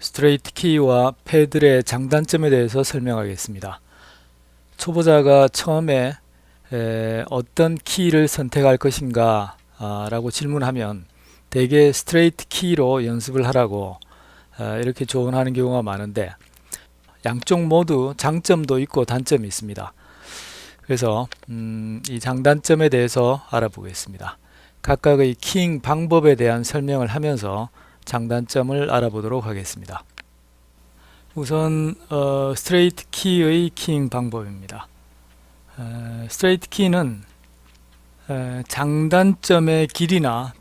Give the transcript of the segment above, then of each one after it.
스트레이트 키와 패들의 장단점에 대해서 설명하겠습니다. 초보자가 처음에 어떤 키를 선택할 것인가 라고 질문하면 대개 스트레이트 키로 연습을 하라고 이렇게 조언하는 경우가 많은데, 양쪽 모두 장점도 있고 단점이 있습니다. 그래서 이 장단점에 대해서 알아보겠습니다. 각각의 키잉 방법에 대한 설명을 하면서 장단점을 알아보도록 하겠습니다. 우선 스트레이트 키의 키잉 방법입니다. 스트레이트 키는 장단점의 길이나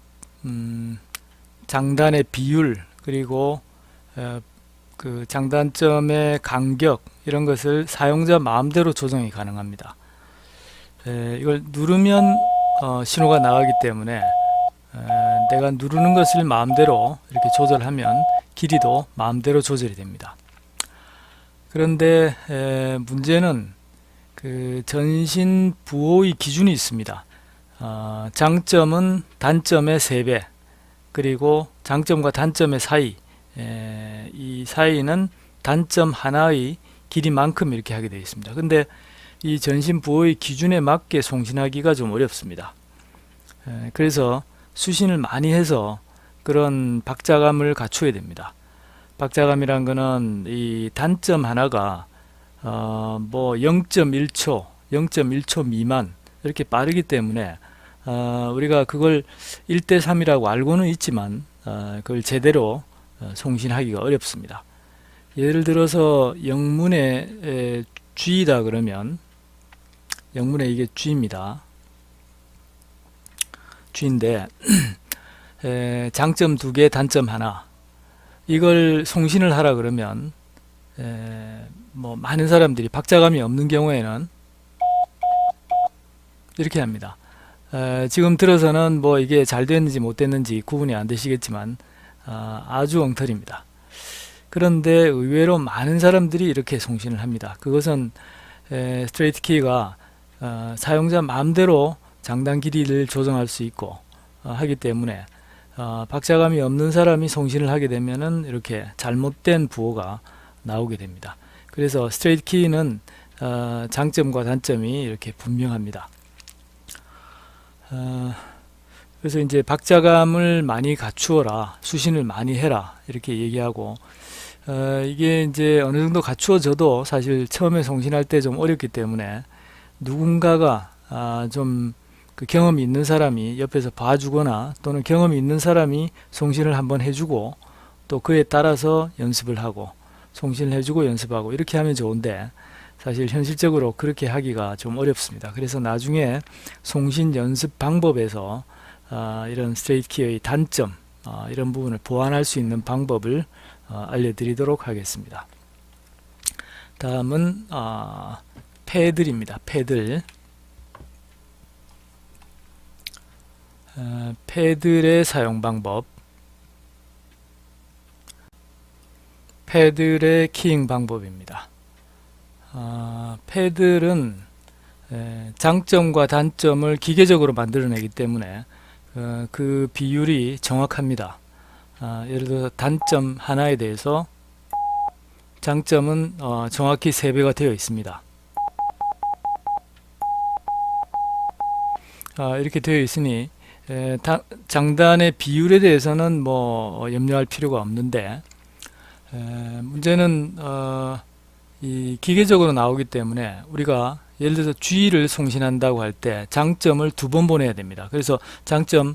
장단의 비율, 그리고 그 장단점의 간격, 이런 것을 사용자 마음대로 조정이 가능합니다. 이걸 누르면 신호가 나가기 때문에 내가 누르는 것을 마음대로 이렇게 조절하면 길이도 마음대로 조절이 됩니다. 그런데 문제는 그 전신 부호의 기준이 있습니다. 장점은 단점의 3배, 그리고 장점과 단점의 사이, 이 사이는 단점 하나의 길이만큼 이렇게 하게 되어 있습니다. 근데 이 전신 부호의 기준에 맞게 송신하기가 좀 어렵습니다. 그래서 수신을 많이 해서 그런 박자감을 갖춰야 됩니다. 박자감이란 거는 이 단점 하나가 뭐 0.1초, 0.1초 미만 이렇게 빠르기 때문에 우리가 그걸 1대3이라고 알고는 있지만 그걸 제대로 송신하기가 어렵습니다. 예를 들어서 영문의 G다 그러면, 영문의 이게 G입니다. G인데 장점 2개, 단점 하나, 이걸 송신을 하라 그러면 뭐 많은 사람들이 박자감이 없는 경우에는 이렇게 합니다. 지금 들어서는 뭐 이게 잘 됐는지 못 됐는지 구분이 안 되시겠지만 아주 엉터리입니다. 그런데 의외로 많은 사람들이 이렇게 송신을 합니다. 그것은 스트레이트 키가 사용자 마음대로 장단 길이를 조정할 수 있고 하기 때문에 박자감이 없는 사람이 송신을 하게 되면은 이렇게 잘못된 부호가 나오게 됩니다. 그래서 스트레이트 키는 장점과 단점이 이렇게 분명합니다. 그래서 이제 박자감을 많이 갖추어라, 수신을 많이 해라, 이렇게 얘기하고, 이게 이제 어느 정도 갖추어져도 사실 처음에 송신할 때 좀 어렵기 때문에 누군가가 좀 그 경험이 있는 사람이 옆에서 봐주거나, 또는 경험이 있는 사람이 송신을 한번 해주고 또 그에 따라서 연습을 하고, 송신을 해주고 연습하고, 이렇게 하면 좋은데 사실 현실적으로 그렇게 하기가 좀 어렵습니다. 그래서 나중에 송신 연습 방법에서 이런 스트레이트 키의 단점, 이런 부분을 보완할 수 있는 방법을 알려드리도록 하겠습니다. 다음은 패들입니다. 패들. 패들의 사용 방법, 패들의 키잉 방법입니다. 패들은 장점과 단점을 기계적으로 만들어내기 때문에 그 비율이 정확합니다. 예를 들어서 단점 하나에 대해서 장점은 정확히 3배가 되어 있습니다. 이렇게 되어 있으니 장단의 비율에 대해서는 뭐 염려할 필요가 없는데, 문제는 이 기계적으로 나오기 때문에 우리가 예를 들어서 G를 송신한다고 할 때 장점을 2번 보내야 됩니다. 그래서 장점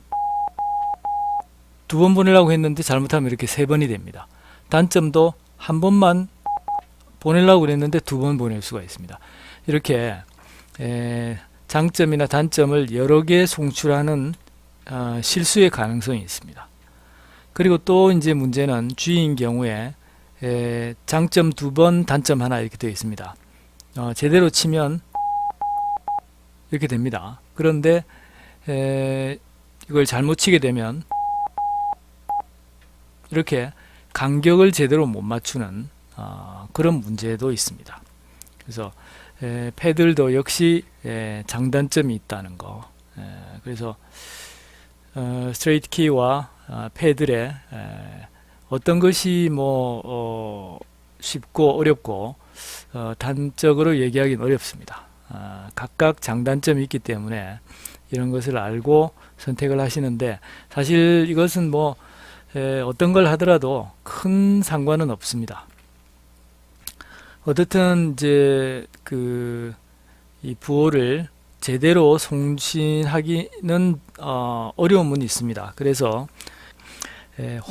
2번 보내려고 했는데 잘못하면 이렇게 3번이 됩니다. 단점도 1번만 보내려고 그랬는데 2번 보낼 수가 있습니다. 이렇게 장점이나 단점을 여러 개 송출하는 실수의 가능성이 있습니다. 그리고 또 이제 문제는 G인 경우에 장점 2번, 단점 하나 이렇게 되어 있습니다. 제대로 치면 이렇게 됩니다. 그런데 이걸 잘못 치게 되면 이렇게 간격을 제대로 못 맞추는 그런 문제도 있습니다. 그래서 패들도 역시 장단점이 있다는 거. 그래서 스트레이트 키와 패들의 어떤 것이 쉽고 어렵고 단적으로 얘기하기는 어렵습니다. 각각 장단점이 있기 때문에 이런 것을 알고 선택을 하시는데, 사실 이것은 어떤 걸 하더라도 큰 상관은 없습니다. 어떻든 이제 이 부호를 제대로 송신하기는 어려움은 있습니다. 그래서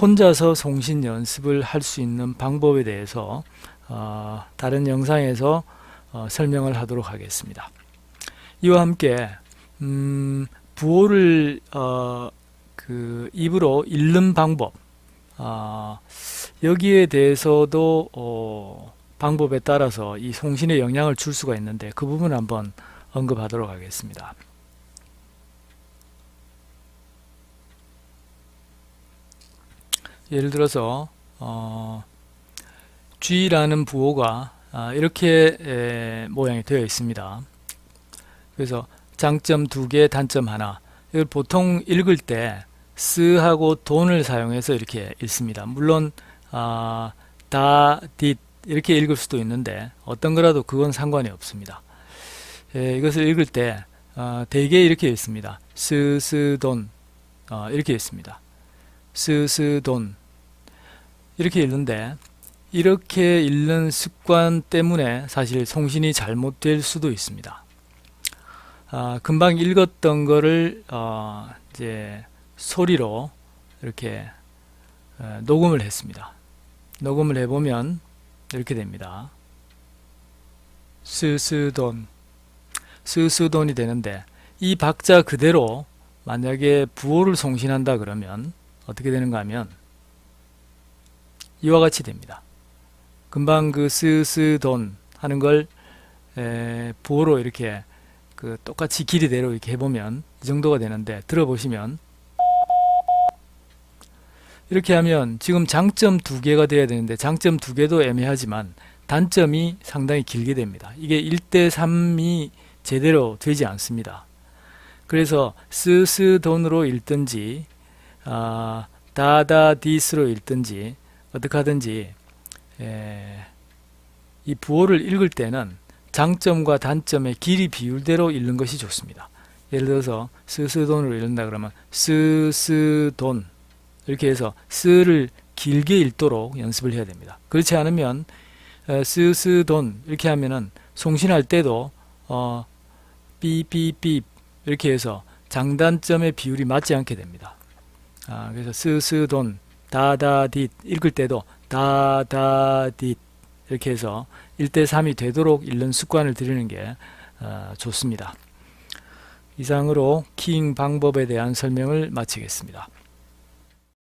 혼자서 송신 연습을 할 수 있는 방법에 대해서 다른 영상에서 설명을 하도록 하겠습니다. 이와 함께 부호를 입으로 읽는 방법, 여기에 대해서도 방법에 따라서 이 송신에 영향을 줄 수가 있는데, 그 부분을 한번 언급하도록 하겠습니다. 예를 들어서 G라는 부호가 이렇게 모양이 되어 있습니다. 그래서 장점 2개, 단점 하나. 이걸 보통 읽을 때 스하고 돈을 사용해서 이렇게 읽습니다. 물론 다, 딧 이렇게 읽을 수도 있는데, 어떤 거라도 그건 상관이 없습니다. 이것을 읽을 때 대개 이렇게 읽습니다. 스스돈, 이렇게 읽습니다. 스스돈, 이렇게 읽는데, 이렇게 읽는 습관 때문에 사실 송신이 잘못될 수도 있습니다. 금방 읽었던 거를 이제 소리로 이렇게 녹음을 했습니다. 녹음을 해보면 이렇게 됩니다. 스스돈, 스스돈이 되는데, 이 박자 그대로 만약에 부호를 송신한다 그러면 어떻게 되는가 하면 이와 같이 됩니다. 금방 그 스스돈 하는 걸 부호로 이렇게 똑같이 길이대로 이렇게 해보면 이 정도가 되는데, 들어보시면 이렇게 하면 지금 장점 2개가 돼야 되는데, 장점 2개도 애매하지만 단점이 상당히 길게 됩니다. 이게 1대3이 제대로 되지 않습니다. 그래서 스스돈으로 읽든지 다다디스로 읽든지 어떻게 하든지 이 부호를 읽을 때는 장점과 단점의 길이 비율대로 읽는 것이 좋습니다. 예를 들어서 스스돈으로 읽는다 그러면 스스돈, 이렇게 해서 스를 길게 읽도록 연습을 해야 됩니다. 그렇지 않으면 스스돈 이렇게 하면은 송신할 때도 삐삐삐 이렇게 해서 장단점의 비율이 맞지 않게 됩니다. 그래서 스스돈, 다다딧 읽을 때도 다다딧 이렇게 해서 1대3이 되도록 읽는 습관을 들이는 게 좋습니다. 이상으로 키잉 방법에 대한 설명을 마치겠습니다.